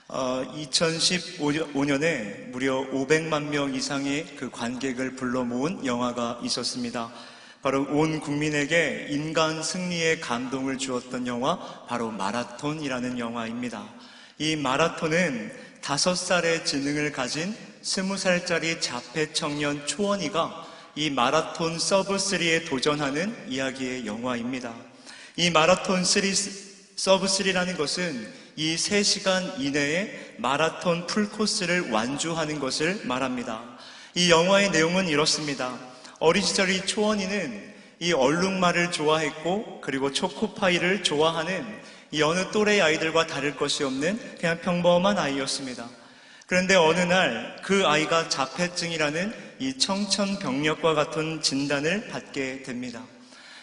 2015년에 무려 500만 명 이상의 그 관객을 불러 모은 영화가 있었습니다. 바로 온 국민에게 인간 승리의 감동을 주었던 영화, 바로 마라톤이라는 영화입니다. 이 마라톤은 5살의 지능을 가진 20살짜리 자폐 청년 초원이가 이 마라톤 서브3에 도전하는 이야기의 영화입니다. 이 마라톤 서브3라는 것은 이 3시간 이내에 마라톤 풀코스를 완주하는 것을 말합니다. 이 영화의 내용은 이렇습니다. 어린 시절 이 초원이는 이 얼룩말을 좋아했고, 그리고 초코파이를 좋아하는 이 어느 또래 아이들과 다를 것이 없는 그냥 평범한 아이였습니다. 그런데 어느 날 그 아이가 자폐증이라는 이 청천벽력과 같은 진단을 받게 됩니다.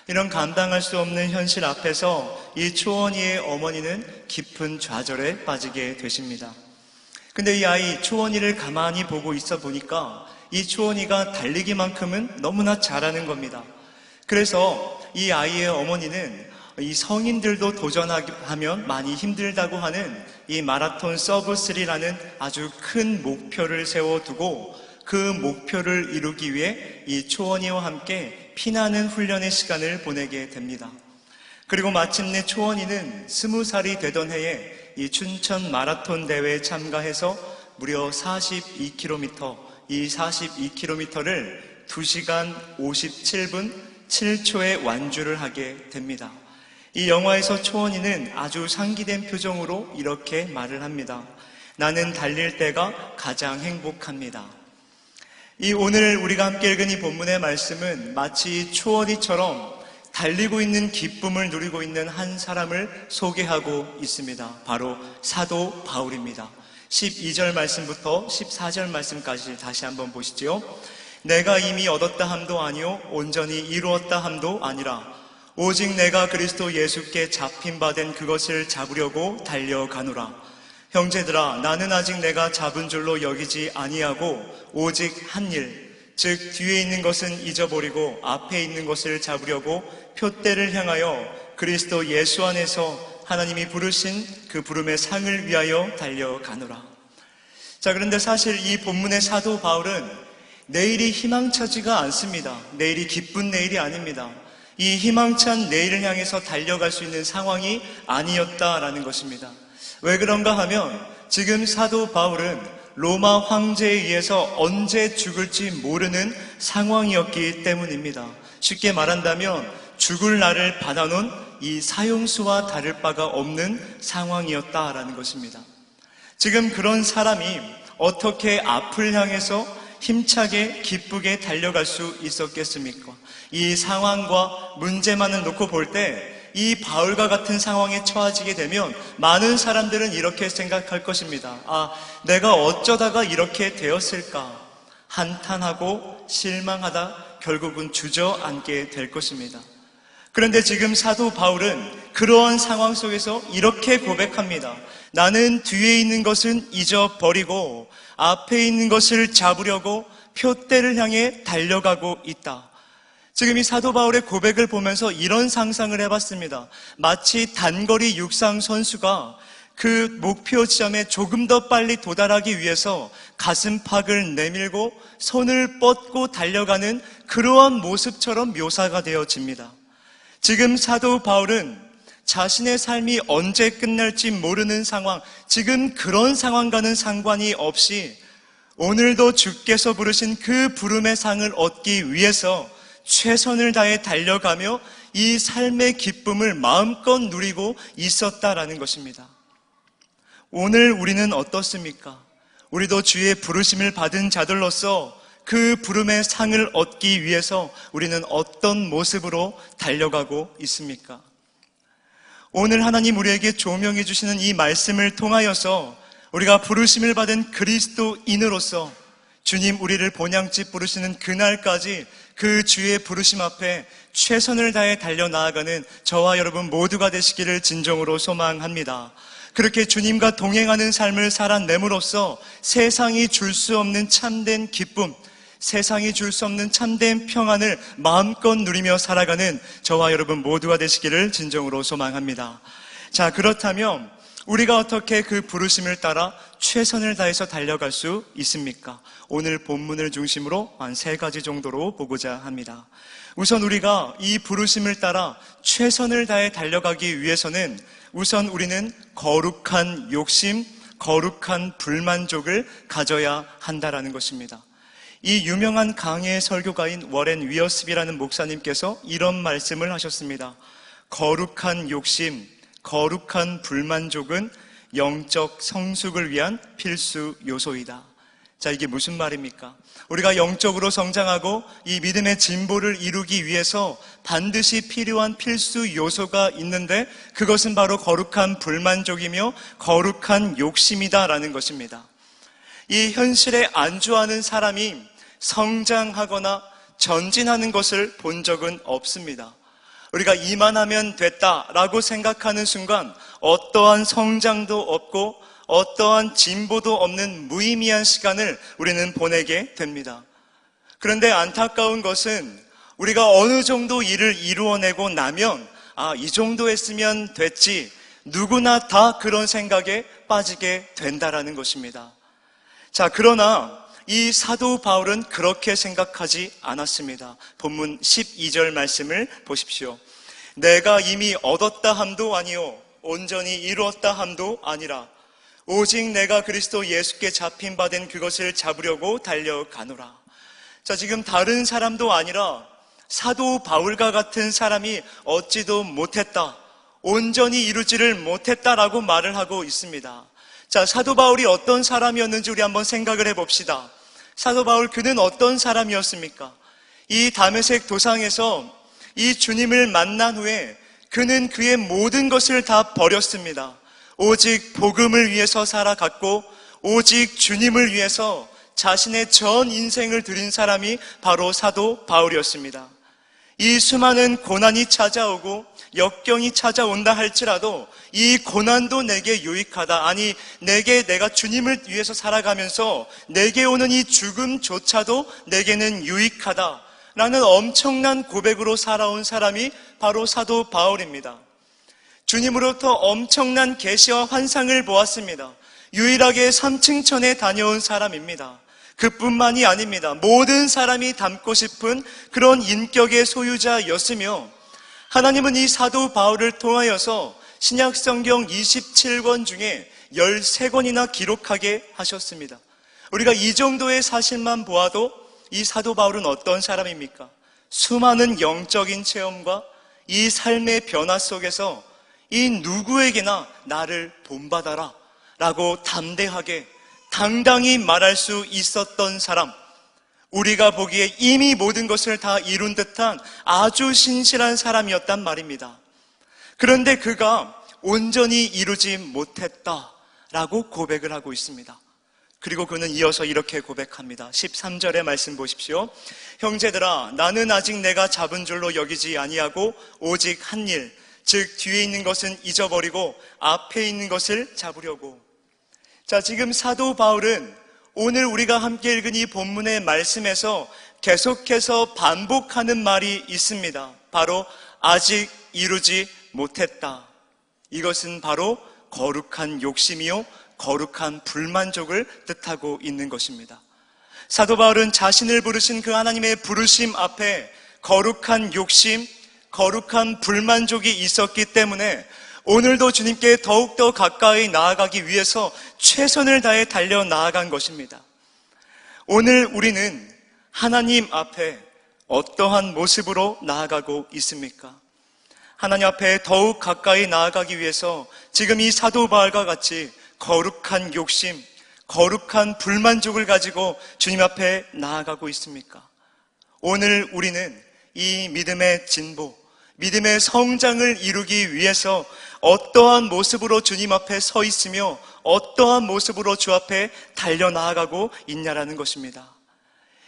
이런 감당할 수 없는 현실 앞에서 이 초원이의 어머니는 깊은 좌절에 빠지게 되십니다. 근데 이 아이 초원이를 가만히 보고 있어 보니까 이 초원이가 달리기만큼은 너무나 잘하는 겁니다. 그래서 이 아이의 어머니는 이 성인들도 도전하면 많이 힘들다고 하는 이 마라톤 서브3라는 아주 큰 목표를 세워두고 그 목표를 이루기 위해 이 초원이와 함께 피나는 훈련의 시간을 보내게 됩니다. 그리고 마침내 초원이는 20살이 되던 해에 이 춘천 마라톤 대회에 참가해서 무려 42km, 이 42km를 2시간 57분 7초에 완주를 하게 됩니다. 이 영화에서 초원이는 아주 상기된 표정으로 이렇게 말을 합니다. 나는 달릴 때가 가장 행복합니다. 이 오늘 우리가 함께 읽은 이 본문의 말씀은 마치 초원이처럼 달리고 있는 기쁨을 누리고 있는 한 사람을 소개하고 있습니다. 바로 사도 바울입니다. 12절 말씀부터 14절 말씀까지 다시 한번 보시죠. 내가 이미 얻었다 함도 아니요 온전히 이루었다 함도 아니라 오직 내가 그리스도 예수께 잡힌 바 된 그것을 잡으려고 달려가노라. 형제들아, 나는 아직 내가 잡은 줄로 여기지 아니하고 오직 한 일, 즉 뒤에 있는 것은 잊어버리고 앞에 있는 것을 잡으려고 표대를 향하여 그리스도 예수 안에서 하나님이 부르신 그 부름의 상을 위하여 달려가노라. 자, 그런데 사실 이 본문의 사도 바울은 내일이 희망차지가 않습니다. 내일이 기쁜 내일이 아닙니다. 이 희망찬 내일을 향해서 달려갈 수 있는 상황이 아니었다라는 것입니다. 왜 그런가 하면 지금 사도 바울은 로마 황제에 의해서 언제 죽을지 모르는 상황이었기 때문입니다. 쉽게 말한다면 죽을 날을 받아놓은 이 사형수와 다를 바가 없는 상황이었다라는 것입니다. 지금 그런 사람이 어떻게 앞을 향해서 힘차게 기쁘게 달려갈 수 있었겠습니까? 이 상황과 문제만을 놓고 볼 때 이 바울과 같은 상황에 처해지게 되면 많은 사람들은 이렇게 생각할 것입니다. 내가 어쩌다가 이렇게 되었을까? 한탄하고 실망하다 결국은 주저앉게 될 것입니다. 그런데 지금 사도 바울은 그러한 상황 속에서 이렇게 고백합니다. 나는 뒤에 있는 것은 잊어버리고 앞에 있는 것을 잡으려고 표대를 향해 달려가고 있다. 지금 이 사도 바울의 고백을 보면서 이런 상상을 해봤습니다. 마치 단거리 육상 선수가 그 목표 지점에 조금 더 빨리 도달하기 위해서 가슴팍을 내밀고 손을 뻗고 달려가는 그러한 모습처럼 묘사가 되어집니다. 지금 사도 바울은 자신의 삶이 언제 끝날지 모르는 상황, 지금 그런 상황과는 상관이 없이 오늘도 주께서 부르신 그 부름의 상을 얻기 위해서 최선을 다해 달려가며 이 삶의 기쁨을 마음껏 누리고 있었다라는 것입니다. 오늘 우리는 어떻습니까? 우리도 주의 부르심을 받은 자들로서 그 부름의 상을 얻기 위해서 우리는 어떤 모습으로 달려가고 있습니까? 오늘 하나님 우리에게 조명해 주시는 이 말씀을 통하여서 우리가 부르심을 받은 그리스도인으로서 주님 우리를 본향집 부르시는 그날까지 그 주의 부르심 앞에 최선을 다해 달려나아가는 저와 여러분 모두가 되시기를 진정으로 소망합니다. 그렇게 주님과 동행하는 삶을 살아냄으로써 세상이 줄 수 없는 참된 기쁨, 세상이 줄 수 없는 참된 평안을 마음껏 누리며 살아가는 저와 여러분 모두가 되시기를 진정으로 소망합니다. 자, 그렇다면 우리가 어떻게 그 부르심을 따라 최선을 다해서 달려갈 수 있습니까? 오늘 본문을 중심으로 한 3가지 정도로 보고자 합니다. 우선 우리가 이 부르심을 따라 최선을 다해 달려가기 위해서는 우선 우리는 거룩한 욕심, 거룩한 불만족을 가져야 한다라는 것입니다. 이 유명한 강해 설교가인 워렌 위어스비라는 목사님께서 이런 말씀을 하셨습니다. 거룩한 욕심, 거룩한 불만족은 영적 성숙을 위한 필수 요소이다. 자, 이게 무슨 말입니까? 우리가 영적으로 성장하고 이 믿음의 진보를 이루기 위해서 반드시 필요한 필수 요소가 있는데 그것은 바로 거룩한 불만족이며 거룩한 욕심이다라는 것입니다. 이 현실에 안주하는 사람이 성장하거나 전진하는 것을 본 적은 없습니다. 우리가 이만하면 됐다라고 생각하는 순간 어떠한 성장도 없고 어떠한 진보도 없는 무의미한 시간을 우리는 보내게 됩니다. 그런데 안타까운 것은 우리가 어느 정도 일을 이루어내고 나면 이 정도 했으면 됐지, 누구나 다 그런 생각에 빠지게 된다라는 것입니다. 자, 그러나 이 사도 바울은 그렇게 생각하지 않았습니다. 본문 12절 말씀을 보십시오. 내가 이미 얻었다 함도 아니요 온전히 이루었다 함도 아니라 오직 내가 그리스도 예수께 잡힌 바 된 그것을 잡으려고 달려가노라. 자, 지금 다른 사람도 아니라 사도 바울과 같은 사람이 얻지도 못했다, 온전히 이루지를 못했다라고 말을 하고 있습니다. 자, 사도 바울이 어떤 사람이었는지 우리 한번 생각을 해봅시다. 사도 바울, 그는 어떤 사람이었습니까? 이 다메섹 도상에서 이 주님을 만난 후에 그는 그의 모든 것을 다 버렸습니다. 오직 복음을 위해서 살아갔고 오직 주님을 위해서 자신의 전 인생을 드린 사람이 바로 사도 바울이었습니다. 이 수많은 고난이 찾아오고 역경이 찾아온다 할지라도 이 고난도 내게 유익하다, 아니 내가 주님을 위해서 살아가면서 내게 오는 이 죽음조차도 내게는 유익하다 라는 엄청난 고백으로 살아온 사람이 바로 사도 바울입니다. 주님으로부터 엄청난 계시와 환상을 보았습니다. 유일하게 3층천에 다녀온 사람입니다. 그뿐만이 아닙니다. 모든 사람이 닮고 싶은 그런 인격의 소유자였으며 하나님은 이 사도 바울을 통하여서 신약 성경 27권 중에 13권이나 기록하게 하셨습니다. 우리가 이 정도의 사실만 보아도 이 사도 바울은 어떤 사람입니까? 수많은 영적인 체험과 이 삶의 변화 속에서 이 누구에게나 나를 본받아라 라고 담대하게 당당히 말할 수 있었던 사람, 우리가 보기에 이미 모든 것을 다 이룬 듯한 아주 신실한 사람이었단 말입니다. 그런데 그가 온전히 이루지 못했다라고 고백을 하고 있습니다. 그리고 그는 이어서 이렇게 고백합니다. 13절의 말씀 보십시오. 형제들아, 나는 아직 내가 잡은 줄로 여기지 아니하고 오직 한 일, 즉 뒤에 있는 것은 잊어버리고 앞에 있는 것을 잡으려고. 자, 지금 사도 바울은 오늘 우리가 함께 읽은 이 본문의 말씀에서 계속해서 반복하는 말이 있습니다. 바로 아직 이루지 못했다. 이것은 바로 거룩한 욕심이요 거룩한 불만족을 뜻하고 있는 것입니다. 사도 바울은 자신을 부르신 그 하나님의 부르심 앞에 거룩한 욕심, 거룩한 불만족이 있었기 때문에 오늘도 주님께 더욱더 가까이 나아가기 위해서 최선을 다해 달려 나아간 것입니다. 오늘 우리는 하나님 앞에 어떠한 모습으로 나아가고 있습니까? 하나님 앞에 더욱 가까이 나아가기 위해서 지금 이 사도 바울과 같이 거룩한 욕심, 거룩한 불만족을 가지고 주님 앞에 나아가고 있습니까? 오늘 우리는 이 믿음의 진보, 믿음의 성장을 이루기 위해서 어떠한 모습으로 주님 앞에 서 있으며 어떠한 모습으로 주 앞에 달려나아가고 있냐라는 것입니다.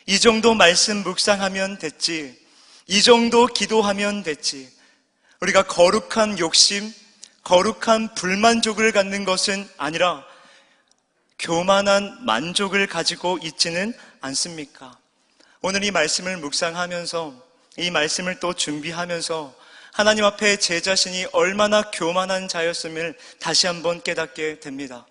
이 정도 말씀 묵상하면 됐지, 이 정도 기도하면 됐지, 우리가 거룩한 욕심, 거룩한 불만족을 갖는 것은 아니라 교만한 만족을 가지고 있지는 않습니까? 오늘 이 말씀을 묵상하면서 이 말씀을 또 준비하면서 하나님 앞에 제 자신이 얼마나 교만한 자였음을 다시 한번 깨닫게 됩니다.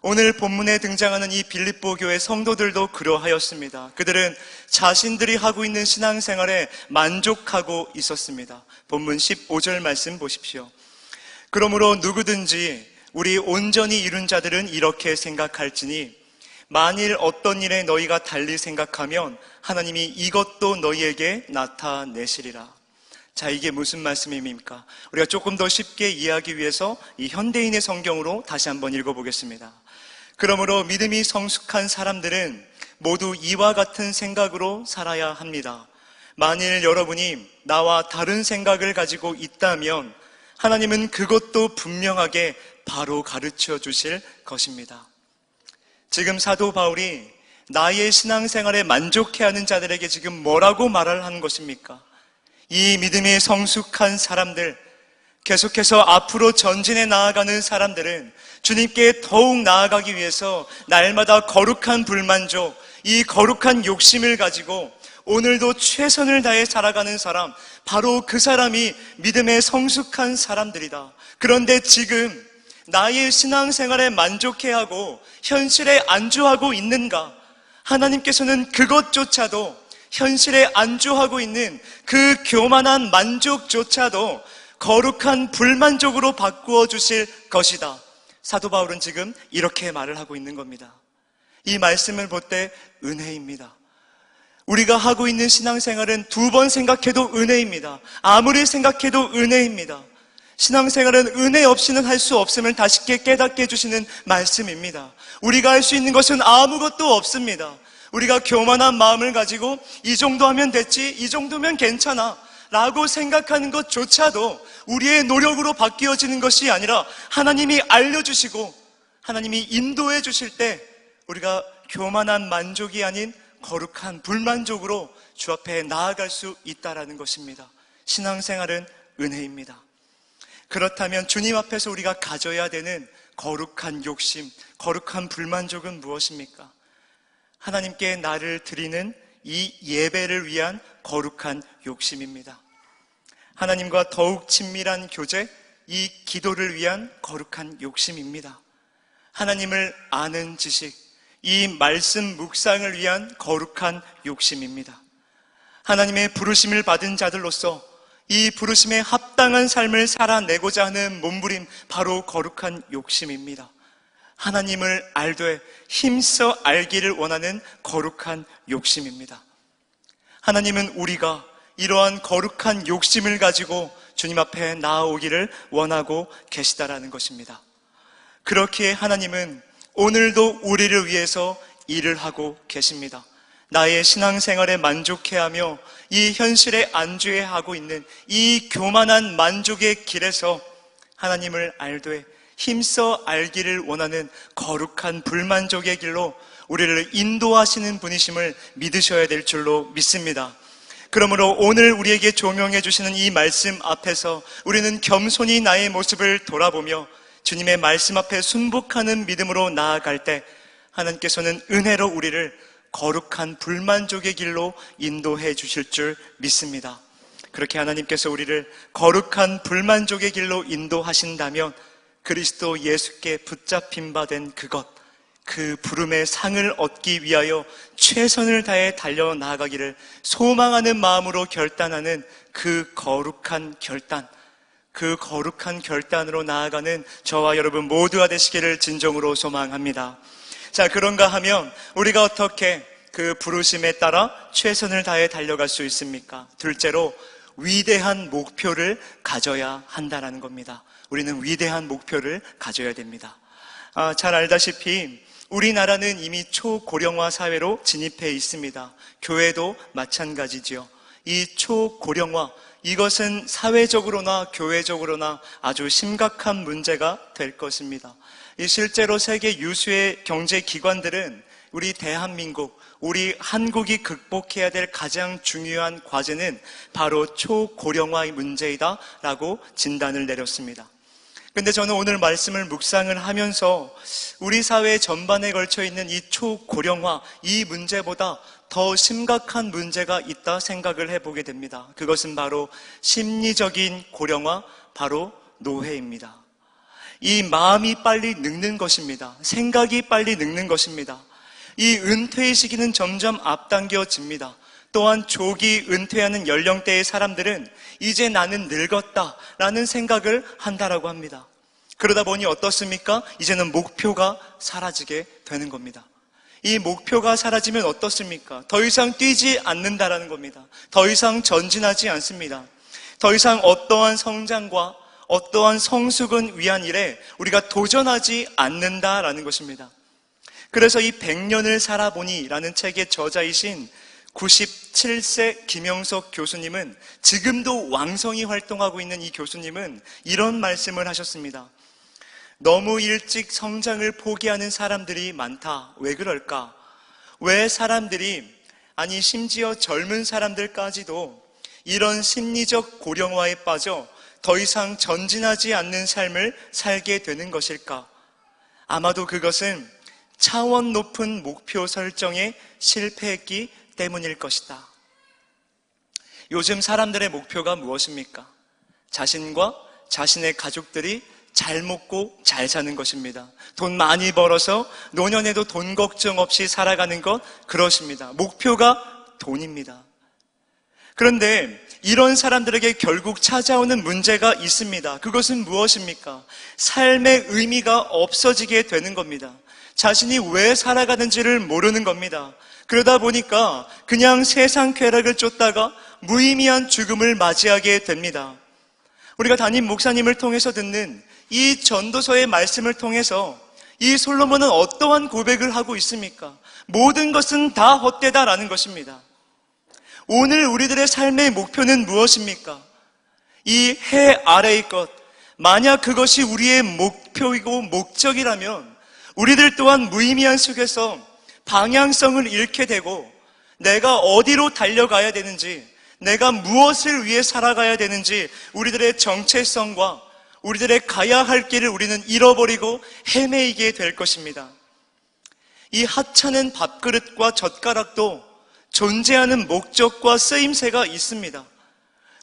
오늘 본문에 등장하는 이 빌립보 교회 성도들도 그러하였습니다. 그들은 자신들이 하고 있는 신앙생활에 만족하고 있었습니다. 본문 15절 말씀 보십시오. 그러므로 누구든지 우리 온전히 이룬 자들은 이렇게 생각할지니 만일 어떤 일에 너희가 달리 생각하면 하나님이 이것도 너희에게 나타내시리라. 자, 이게 무슨 말씀입니까? 우리가 조금 더 쉽게 이해하기 위해서 이 현대인의 성경으로 다시 한번 읽어보겠습니다. 그러므로 믿음이 성숙한 사람들은 모두 이와 같은 생각으로 살아야 합니다. 만일 여러분이 나와 다른 생각을 가지고 있다면 하나님은 그것도 분명하게 바로 가르쳐 주실 것입니다. 지금 사도 바울이 나의 신앙생활에 만족해하는 자들에게 지금 뭐라고 말을 하는 것입니까? 이 믿음이 성숙한 사람들, 계속해서 앞으로 전진해 나아가는 사람들은 주님께 더욱 나아가기 위해서 날마다 거룩한 불만족, 이 거룩한 욕심을 가지고 오늘도 최선을 다해 살아가는 사람, 바로 그 사람이 믿음에 성숙한 사람들이다. 그런데 지금 나의 신앙생활에 만족해하고 현실에 안주하고 있는가? 하나님께서는 그것조차도, 현실에 안주하고 있는 그 교만한 만족조차도 거룩한 불만족으로 바꾸어 주실 것이다. 사도 바울은 지금 이렇게 말을 하고 있는 겁니다. 이 말씀을 볼 때 은혜입니다. 우리가 하고 있는 신앙생활은 두 번 생각해도 은혜입니다. 아무리 생각해도 은혜입니다. 신앙생활은 은혜 없이는 할 수 없음을 다시 깨닫게 해주시는 말씀입니다. 우리가 할 수 있는 것은 아무것도 없습니다. 우리가 교만한 마음을 가지고 이 정도 하면 됐지, 이 정도면 괜찮아 라고 생각하는 것조차도 우리의 노력으로 바뀌어지는 것이 아니라 하나님이 알려주시고 하나님이 인도해 주실 때 우리가 교만한 만족이 아닌 거룩한 불만족으로 주 앞에 나아갈 수 있다는 것입니다. 신앙생활은 은혜입니다. 그렇다면 주님 앞에서 우리가 가져야 되는 거룩한 욕심, 거룩한 불만족은 무엇입니까? 하나님께 나를 드리는 이 예배를 위한 거룩한 욕심입니다. 하나님과 더욱 친밀한 교제, 이 기도를 위한 거룩한 욕심입니다. 하나님을 아는 지식, 이 말씀 묵상을 위한 거룩한 욕심입니다. 하나님의 부르심을 받은 자들로서 이 부르심에 합당한 삶을 살아내고자 하는 몸부림, 바로 거룩한 욕심입니다. 하나님을 알되 힘써 알기를 원하는 거룩한 욕심입니다. 하나님은 우리가 이러한 거룩한 욕심을 가지고 주님 앞에 나아오기를 원하고 계시다라는 것입니다. 그렇기에 하나님은 오늘도 우리를 위해서 일을 하고 계십니다. 나의 신앙생활에 만족해하며 이 현실에 안주해하고 있는 이 교만한 만족의 길에서 하나님을 알되 힘써 알기를 원하는 거룩한 불만족의 길로 우리를 인도하시는 분이심을 믿으셔야 될 줄로 믿습니다. 그러므로 오늘 우리에게 조명해 주시는 이 말씀 앞에서 우리는 겸손히 나의 모습을 돌아보며 주님의 말씀 앞에 순복하는 믿음으로 나아갈 때 하나님께서는 은혜로 우리를 거룩한 불만족의 길로 인도해 주실 줄 믿습니다. 그렇게 하나님께서 우리를 거룩한 불만족의 길로 인도하신다면 그리스도 예수께 붙잡힌 바 된 그것, 그 부름의 상을 얻기 위하여 최선을 다해 달려나가기를 소망하는 마음으로 결단하는 그 거룩한 결단, 그 거룩한 결단으로 나아가는 저와 여러분 모두가 되시기를 진정으로 소망합니다. 자, 그런가 하면 우리가 어떻게 그 부르심에 따라 최선을 다해 달려갈 수 있습니까? 둘째로 위대한 목표를 가져야 한다는 겁니다. 우리는 위대한 목표를 가져야 됩니다. 잘 알다시피 우리나라는 이미 초고령화 사회로 진입해 있습니다. 교회도 마찬가지지요. 이 초고령화, 이것은 사회적으로나 교회적으로나 아주 심각한 문제가 될 것입니다. 실제로 세계 유수의 경제기관들은 우리 대한민국, 우리 한국이 극복해야 될 가장 중요한 과제는 바로 초고령화의 문제이다 라고 진단을 내렸습니다. 근데 저는 오늘 말씀을 묵상을 하면서 우리 사회 전반에 걸쳐 있는 이 초고령화, 이 문제보다 더 심각한 문제가 있다 생각을 해보게 됩니다. 그것은 바로 심리적인 고령화, 바로 노회입니다. 이 마음이 빨리 늙는 것입니다. 생각이 빨리 늙는 것입니다. 이 은퇴의 시기는 점점 앞당겨집니다. 또한 조기 은퇴하는 연령대의 사람들은 이제 나는 늙었다라는 생각을 한다라고 합니다. 그러다 보니 어떻습니까? 이제는 목표가 사라지게 되는 겁니다. 이 목표가 사라지면 어떻습니까? 더 이상 뛰지 않는다라는 겁니다. 더 이상 전진하지 않습니다. 더 이상 어떠한 성장과 어떠한 성숙은 위한 일에 우리가 도전하지 않는다라는 것입니다. 그래서 이 100년을 살아보니 라는 책의 저자이신 97세 김영석 교수님은, 지금도 왕성히 활동하고 있는 이 교수님은 이런 말씀을 하셨습니다. 너무 일찍 성장을 포기하는 사람들이 많다. 왜 그럴까? 왜 사람들이, 아니 심지어 젊은 사람들까지도 이런 심리적 고령화에 빠져 더 이상 전진하지 않는 삶을 살게 되는 것일까? 아마도 그것은 차원 높은 목표 설정에 실패했기 때문일 것이다. 요즘 사람들의 목표가 무엇입니까? 자신과 자신의 가족들이 잘 먹고 잘 사는 것입니다. 돈 많이 벌어서 노년에도 돈 걱정 없이 살아가는 것, 그것입니다. 목표가 돈입니다. 그런데 이런 사람들에게 결국 찾아오는 문제가 있습니다. 그것은 무엇입니까? 삶의 의미가 없어지게 되는 겁니다. 자신이 왜 살아가는지를 모르는 겁니다. 그러다 보니까 그냥 세상 쾌락을 쫓다가 무의미한 죽음을 맞이하게 됩니다. 우리가 담임 목사님을 통해서 듣는 이 전도서의 말씀을 통해서 이 솔로몬은 어떠한 고백을 하고 있습니까? 모든 것은 다 헛되다라는 것입니다. 오늘 우리들의 삶의 목표는 무엇입니까? 이 해 아래의 것, 만약 그것이 우리의 목표이고 목적이라면 우리들 또한 무의미한 속에서 방향성을 잃게 되고, 내가 어디로 달려가야 되는지, 내가 무엇을 위해 살아가야 되는지 우리들의 정체성과 우리들의 가야 할 길을 우리는 잃어버리고 헤매이게 될 것입니다. 이 하찮은 밥그릇과 젓가락도 존재하는 목적과 쓰임새가 있습니다.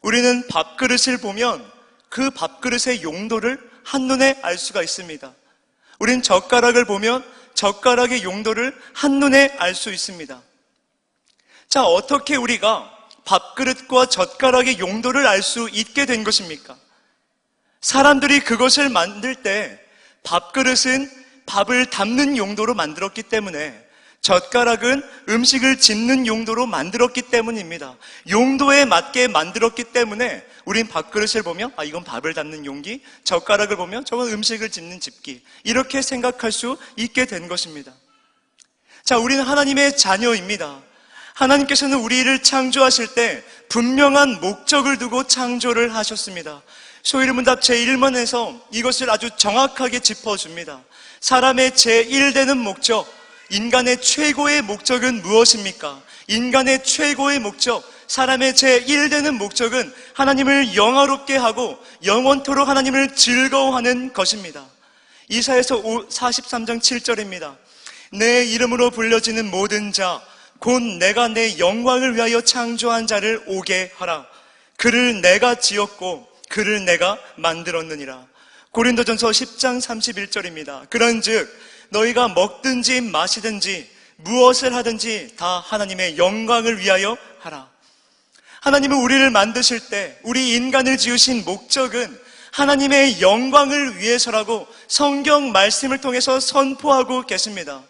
우리는 밥그릇을 보면 그 밥그릇의 용도를 한눈에 알 수가 있습니다. 우린 젓가락을 보면 젓가락의 용도를 한눈에 알 수 있습니다. 자, 어떻게 우리가 밥그릇과 젓가락의 용도를 알 수 있게 된 것입니까? 사람들이 그것을 만들 때 밥그릇은 밥을 담는 용도로 만들었기 때문에, 젓가락은 음식을 집는 용도로 만들었기 때문입니다. 용도에 맞게 만들었기 때문에 우린 밥그릇을 보면 이건 밥을 담는 용기, 젓가락을 보면 저건 음식을 집는 집기, 이렇게 생각할 수 있게 된 것입니다. 자, 우리는 하나님의 자녀입니다. 하나님께서는 우리를 창조하실 때 분명한 목적을 두고 창조를 하셨습니다. 소위문답 제1문에서 이것을 아주 정확하게 짚어줍니다. 사람의 제1되는 목적, 인간의 최고의 목적은 무엇입니까? 인간의 최고의 목적, 사람의 제1되는 목적은 하나님을 영화롭게 하고 영원토록 하나님을 즐거워하는 것입니다. 이사야서 43장 7절입니다. 내 이름으로 불려지는 모든 자, 곧 내가 내 영광을 위하여 창조한 자를 오게 하라. 그를 내가 지었고 그를 내가 만들었느니라. 고린도전서 10장 31절입니다. 그런즉 너희가 먹든지 마시든지 무엇을 하든지 다 하나님의 영광을 위하여 하라. 하나님은 우리를 만드실 때 우리 인간을 지으신 목적은 하나님의 영광을 위해서라고 성경 말씀을 통해서 선포하고 계십니다.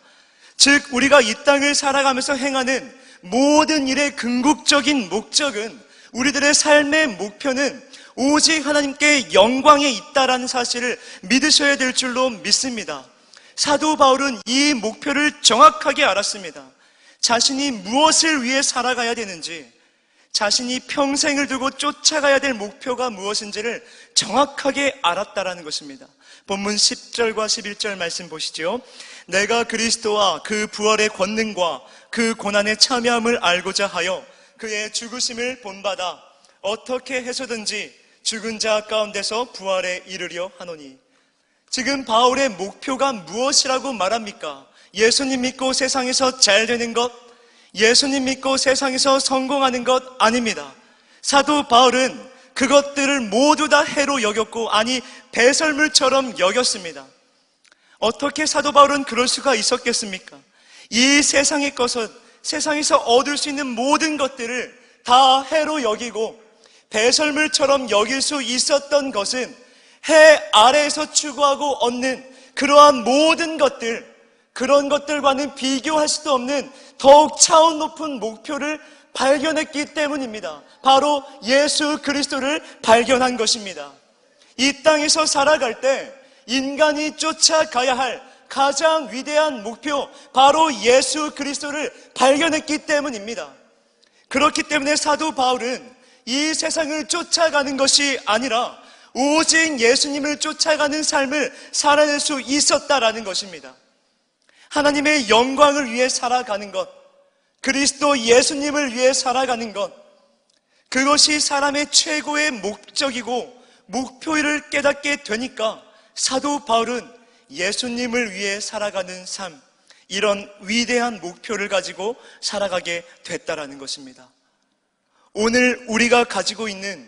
즉 우리가 이 땅을 살아가면서 행하는 모든 일의 궁극적인 목적은, 우리들의 삶의 목표는 오직 하나님께 영광에 있다라는 사실을 믿으셔야 될 줄로 믿습니다. 사도 바울은 이 목표를 정확하게 알았습니다. 자신이 무엇을 위해 살아가야 되는지, 자신이 평생을 두고 쫓아가야 될 목표가 무엇인지를 정확하게 알았다라는 것입니다. 본문 10절과 11절 말씀 보시죠. 내가 그리스도와 그 부활의 권능과 그 고난의 참여함을 알고자 하여 그의 죽으심을 본받아 어떻게 해서든지 죽은 자 가운데서 부활에 이르려 하노니. 지금 바울의 목표가 무엇이라고 말합니까? 예수님 믿고 세상에서 잘 되는 것, 예수님 믿고 세상에서 성공하는 것 아닙니다. 사도 바울은 그것들을 모두 다 해로 여겼고, 아니 배설물처럼 여겼습니다. 어떻게 사도 바울은 그럴 수가 있었겠습니까? 이 세상의 것은, 세상에서 얻을 수 있는 모든 것들을 다 해로 여기고 배설물처럼 여길 수 있었던 것은 해 아래에서 추구하고 얻는 그러한 모든 것들, 그런 것들과는 비교할 수도 없는 더욱 차원 높은 목표를 발견했기 때문입니다. 바로 예수 그리스도를 발견한 것입니다. 이 땅에서 살아갈 때 인간이 쫓아가야 할 가장 위대한 목표, 바로 예수 그리스도를 발견했기 때문입니다. 그렇기 때문에 사도 바울은 이 세상을 쫓아가는 것이 아니라 오직 예수님을 쫓아가는 삶을 살아낼 수 있었다라는 것입니다. 하나님의 영광을 위해 살아가는 것, 그리스도 예수님을 위해 살아가는 것, 그것이 사람의 최고의 목적이고 목표를 깨닫게 되니까 사도 바울은 예수님을 위해 살아가는 삶, 이런 위대한 목표를 가지고 살아가게 됐다라는 것입니다. 오늘 우리가 가지고 있는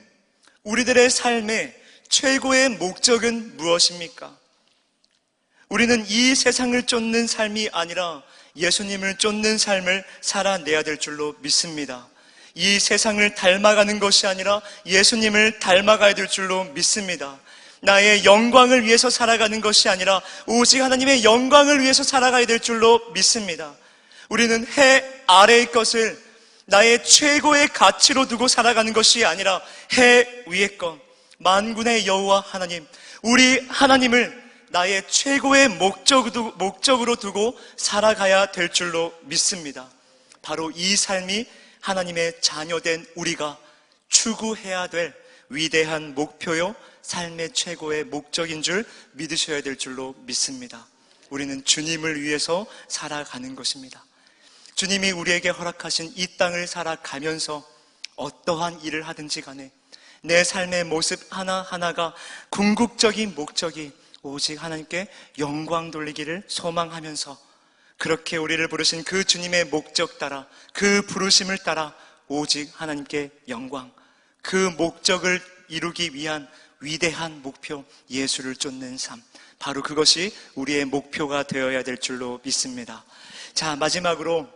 우리들의 삶의 최고의 목적은 무엇입니까? 우리는 이 세상을 쫓는 삶이 아니라 예수님을 쫓는 삶을 살아내야 될 줄로 믿습니다. 이 세상을 닮아가는 것이 아니라 예수님을 닮아가야 될 줄로 믿습니다. 나의 영광을 위해서 살아가는 것이 아니라 오직 하나님의 영광을 위해서 살아가야 될 줄로 믿습니다. 우리는 해 아래의 것을 나의 최고의 가치로 두고 살아가는 것이 아니라 해 위의 것, 만군의 여호와 하나님, 우리 하나님을 나의 최고의 목적으로 두고 살아가야 될 줄로 믿습니다. 바로 이 삶이 하나님의 자녀된 우리가 추구해야 될 위대한 목표요, 삶의 최고의 목적인 줄 믿으셔야 될 줄로 믿습니다. 우리는 주님을 위해서 살아가는 것입니다. 주님이 우리에게 허락하신 이 땅을 살아가면서 어떠한 일을 하든지 간에 내 삶의 모습 하나하나가 궁극적인 목적이 오직 하나님께 영광 돌리기를 소망하면서 그렇게 우리를 부르신 그 주님의 목적 따라, 그 부르심을 따라 오직 하나님께 영광, 그 목적을 이루기 위한 위대한 목표, 예수를 쫓는 삶, 바로 그것이 우리의 목표가 되어야 될 줄로 믿습니다. 자, 마지막으로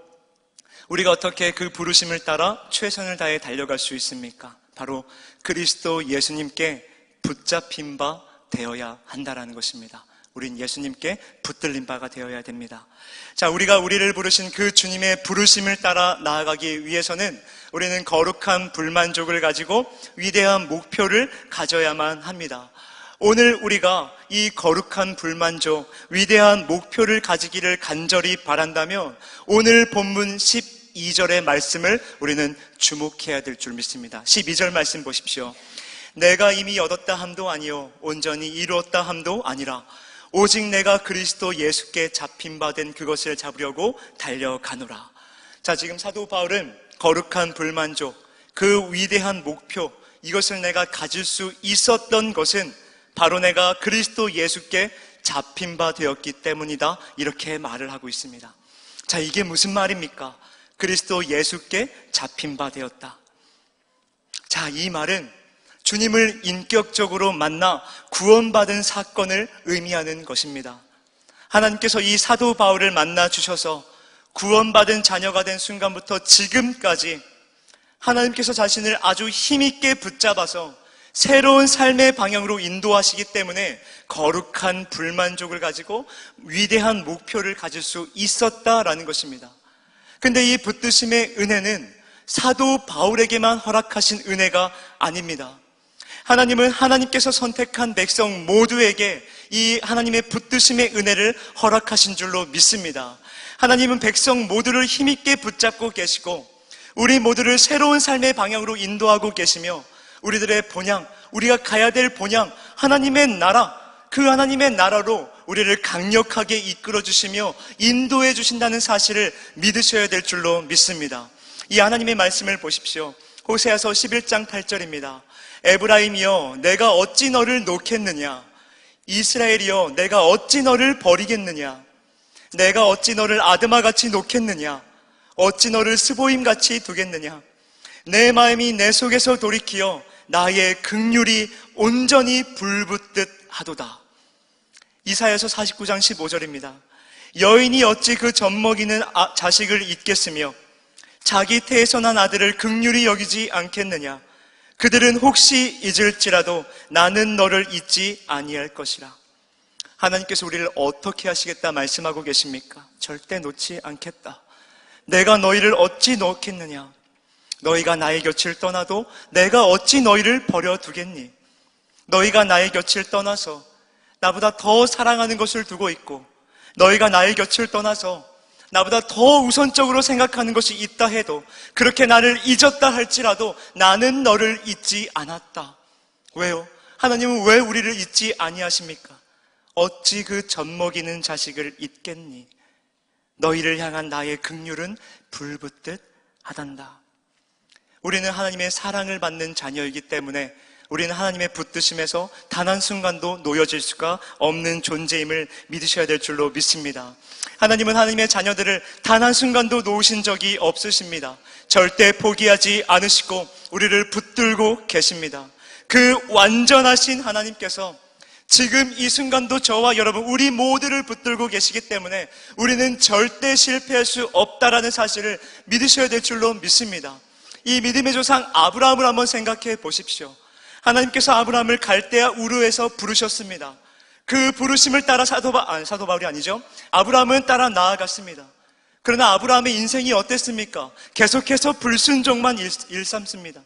우리가 어떻게 그 부르심을 따라 최선을 다해 달려갈 수 있습니까? 바로 그리스도 예수님께 붙잡힌 바 되어야 한다라는 것입니다. 우린 예수님께 붙들린 바가 되어야 됩니다. 자, 우리가 우리를 부르신 그 주님의 부르심을 따라 나아가기 위해서는 우리는 거룩한 불만족을 가지고 위대한 목표를 가져야만 합니다. 오늘 우리가 이 거룩한 불만족, 위대한 목표를 가지기를 간절히 바란다면 오늘 본문 12절의 말씀을 우리는 주목해야 될 줄 믿습니다. 12절 말씀 보십시오. 내가 이미 얻었다 함도 아니요 온전히 이루었다 함도 아니라 오직 내가 그리스도 예수께 잡힌 바 된 그것을 잡으려고 달려가노라. 자, 지금 사도 바울은 거룩한 불만족, 그 위대한 목표, 이것을 내가 가질 수 있었던 것은 바로 내가 그리스도 예수께 잡힌 바 되었기 때문이다, 이렇게 말을 하고 있습니다. 자, 이게 무슨 말입니까? 그리스도 예수께 잡힌 바 되었다. 자, 이 말은 주님을 인격적으로 만나 구원받은 사건을 의미하는 것입니다. 하나님께서 이 사도 바울을 만나 주셔서 구원받은 자녀가 된 순간부터 지금까지 하나님께서 자신을 아주 힘있게 붙잡아서 새로운 삶의 방향으로 인도하시기 때문에 거룩한 불만족을 가지고 위대한 목표를 가질 수 있었다라는 것입니다. 근데 이 붙드심의 은혜는 사도 바울에게만 허락하신 은혜가 아닙니다. 하나님은 하나님께서 선택한 백성 모두에게 이 하나님의 붙드심의 은혜를 허락하신 줄로 믿습니다. 하나님은 백성 모두를 힘있게 붙잡고 계시고 우리 모두를 새로운 삶의 방향으로 인도하고 계시며 우리들의 본향, 우리가 가야 될 본향, 하나님의 나라, 그 하나님의 나라로 우리를 강력하게 이끌어 주시며 인도해 주신다는 사실을 믿으셔야 될 줄로 믿습니다. 이 하나님의 말씀을 보십시오. 호세아서 11장 8절입니다. 에브라임이여, 내가 어찌 너를 놓겠느냐? 이스라엘이여, 내가 어찌 너를 버리겠느냐? 내가 어찌 너를 아드마같이 놓겠느냐? 어찌 너를 스보임같이 두겠느냐? 내 마음이 내 속에서 돌이키어 나의 긍휼이 온전히 불붙듯 하도다. 이사야서 49장 15절입니다. 여인이 어찌 그 젖먹이는 자식을 잊겠으며 자기 태에서 난 아들을 긍휼히 여기지 않겠느냐? 그들은 혹시 잊을지라도 나는 너를 잊지 아니할 것이라. 하나님께서 우리를 어떻게 하시겠다 말씀하고 계십니까? 절대 놓지 않겠다. 내가 너희를 어찌 놓겠느냐? 너희가 나의 곁을 떠나도 내가 어찌 너희를 버려두겠니? 너희가 나의 곁을 떠나서 나보다 더 사랑하는 것을 두고 있고, 너희가 나의 곁을 떠나서 나보다 더 우선적으로 생각하는 것이 있다 해도, 그렇게 나를 잊었다 할지라도 나는 너를 잊지 않았다. 왜요? 하나님은 왜 우리를 잊지 아니하십니까? 어찌 그 젖먹이는 자식을 잊겠니? 너희를 향한 나의 긍휼은 불붙듯 하단다. 우리는 하나님의 사랑을 받는 자녀이기 때문에 우리는 하나님의 붙드심에서 단 한순간도 놓여질 수가 없는 존재임을 믿으셔야 될 줄로 믿습니다. 하나님은 하나님의 자녀들을 단 한순간도 놓으신 적이 없으십니다. 절대 포기하지 않으시고 우리를 붙들고 계십니다. 그 완전하신 하나님께서 지금 이 순간도 저와 여러분 우리 모두를 붙들고 계시기 때문에 우리는 절대 실패할 수 없다라는 사실을 믿으셔야 될 줄로 믿습니다. 이 믿음의 조상 아브라함을 한번 생각해 보십시오. 하나님께서 아브라함을 갈대아 우르에서 부르셨습니다. 그 부르심을 따라 사도 바울이 아니죠. 아브라함은 따라 나아갔습니다. 그러나 아브라함의 인생이 어땠습니까? 계속해서 불순종만 일삼습니다.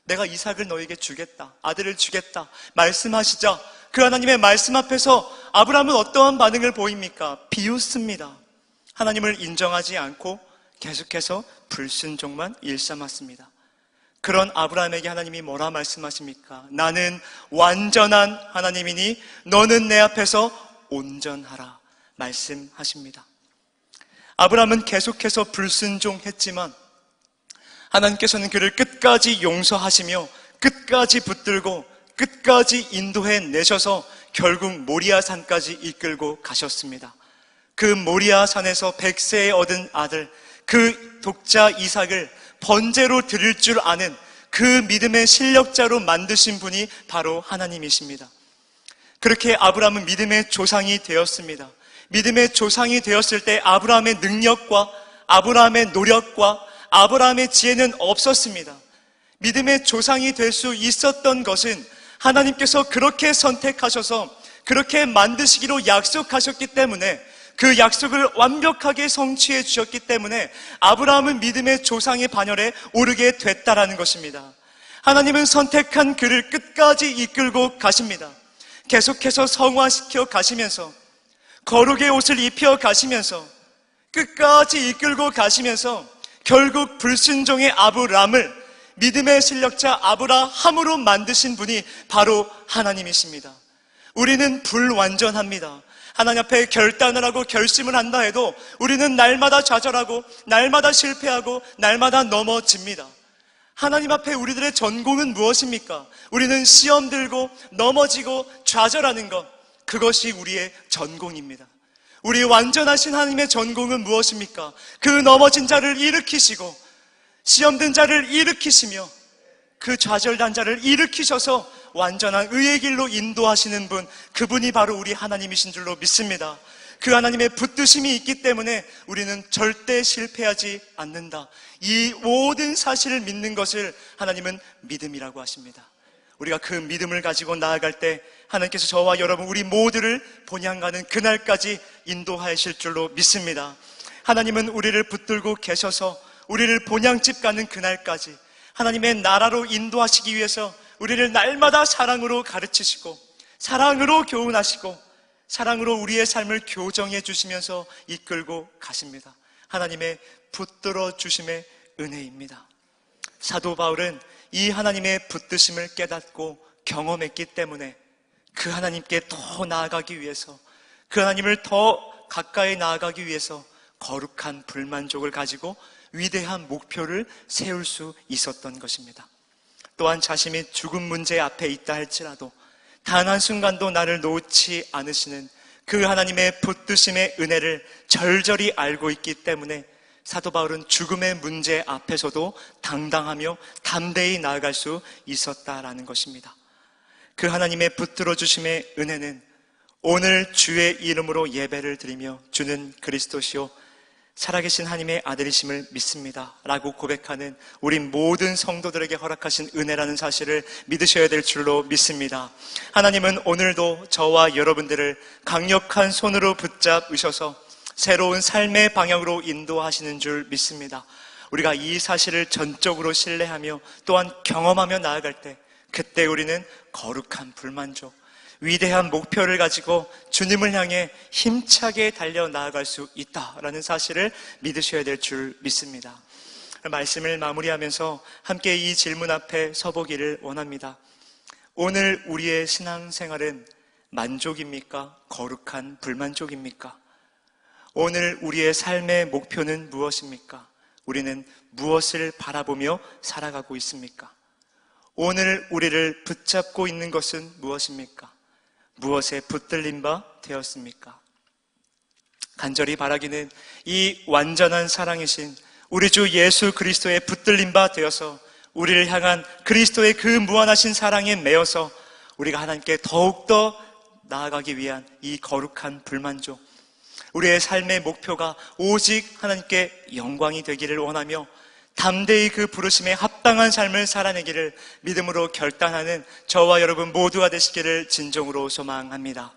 내가 이삭을 너에게 주겠다, 아들을 주겠다 말씀하시자 그 하나님의 말씀 앞에서 아브라함은 어떠한 반응을 보입니까? 비웃습니다. 하나님을 인정하지 않고 계속해서 불순종만 일삼았습니다. 그런 아브라함에게 하나님이 뭐라 말씀하십니까? 나는 완전한 하나님이니 너는 내 앞에서 온전하라 말씀하십니다. 아브라함은 계속해서 불순종했지만 하나님께서는 그를 끝까지 용서하시며 끝까지 붙들고 끝까지 인도해 내셔서 결국 모리아 산까지 이끌고 가셨습니다. 그 모리아 산에서 100세에 얻은 아들, 그 독자 이삭을 번제로 드릴 줄 아는 그 믿음의 실력자로 만드신 분이 바로 하나님이십니다. 그렇게 아브라함은 믿음의 조상이 되었습니다. 믿음의 조상이 되었을 때 아브라함의 능력과 아브라함의 노력과 아브라함의 지혜는 없었습니다. 믿음의 조상이 될 수 있었던 것은 하나님께서 그렇게 선택하셔서 그렇게 만드시기로 약속하셨기 때문에 그 약속을 완벽하게 성취해 주셨기 때문에 아브라함은 믿음의 조상의 반열에 오르게 됐다라는 것입니다. 하나님은 선택한 그를 끝까지 이끌고 가십니다. 계속해서 성화시켜 가시면서 거룩의 옷을 입혀 가시면서 끝까지 이끌고 가시면서 결국 불순종의 아브라함을 믿음의 실력자 아브라함으로 만드신 분이 바로 하나님이십니다. 우리는 불완전합니다. 하나님 앞에 결단을 하고 결심을 한다 해도 우리는 날마다 좌절하고 날마다 실패하고 날마다 넘어집니다. 하나님 앞에 우리들의 전공은 무엇입니까? 우리는 시험 들고 넘어지고 좌절하는 것, 그것이 우리의 전공입니다. 우리 완전하신 하나님의 전공은 무엇입니까? 그 넘어진 자를 일으키시고 시험 든 자를 일으키시며 그 좌절단 자를 일으키셔서 완전한 의의 길로 인도하시는 분, 그분이 바로 우리 하나님이신 줄로 믿습니다. 그 하나님의 붙드심이 있기 때문에 우리는 절대 실패하지 않는다. 이 모든 사실을 믿는 것을 하나님은 믿음이라고 하십니다. 우리가 그 믿음을 가지고 나아갈 때 하나님께서 저와 여러분 우리 모두를 본향가는 그날까지 인도하실 줄로 믿습니다. 하나님은 우리를 붙들고 계셔서 우리를 본향집 가는 그날까지 하나님의 나라로 인도하시기 위해서 우리를 날마다 사랑으로 가르치시고 사랑으로 교훈하시고 사랑으로 우리의 삶을 교정해 주시면서 이끌고 가십니다. 하나님의 붙들어 주심의 은혜입니다. 사도 바울은 이 하나님의 붙드심을 깨닫고 경험했기 때문에 그 하나님께 더 나아가기 위해서 그 하나님을 더 가까이 나아가기 위해서 거룩한 불만족을 가지고 위대한 목표를 세울 수 있었던 것입니다. 또한 자신이 죽음 문제 앞에 있다 할지라도 단 한순간도 나를 놓지 않으시는 그 하나님의 붙드심의 은혜를 절절히 알고 있기 때문에 사도 바울은 죽음의 문제 앞에서도 당당하며 담대히 나아갈 수 있었다라는 것입니다. 그 하나님의 붙들어 주심의 은혜는 오늘 주의 이름으로 예배를 드리며 주는 그리스도시요 살아계신 하나님의 아들이심을 믿습니다 라고 고백하는 우리 모든 성도들에게 허락하신 은혜라는 사실을 믿으셔야 될 줄로 믿습니다. 하나님은 오늘도 저와 여러분들을 강력한 손으로 붙잡으셔서 새로운 삶의 방향으로 인도하시는 줄 믿습니다. 우리가 이 사실을 전적으로 신뢰하며 또한 경험하며 나아갈 때 그때 우리는 거룩한 불만족, 위대한 목표를 가지고 주님을 향해 힘차게 달려 나아갈 수 있다라는 사실을 믿으셔야 될 줄 믿습니다. 말씀을 마무리하면서 함께 이 질문 앞에 서보기를 원합니다. 오늘 우리의 신앙생활은 만족입니까? 거룩한 불만족입니까? 오늘 우리의 삶의 목표는 무엇입니까? 우리는 무엇을 바라보며 살아가고 있습니까? 오늘 우리를 붙잡고 있는 것은 무엇입니까? 무엇에 붙들린 바 되었습니까? 간절히 바라기는 이 완전한 사랑이신 우리 주 예수 그리스도의 붙들린 바 되어서 우리를 향한 그리스도의 그 무한하신 사랑에 매여서 우리가 하나님께 더욱더 나아가기 위한 이 거룩한 불만족, 우리의 삶의 목표가 오직 하나님께 영광이 되기를 원하며 담대히 그 부르심에 합당한 삶을 살아내기를 믿음으로 결단하는 저와 여러분 모두가 되시기를 진정으로 소망합니다.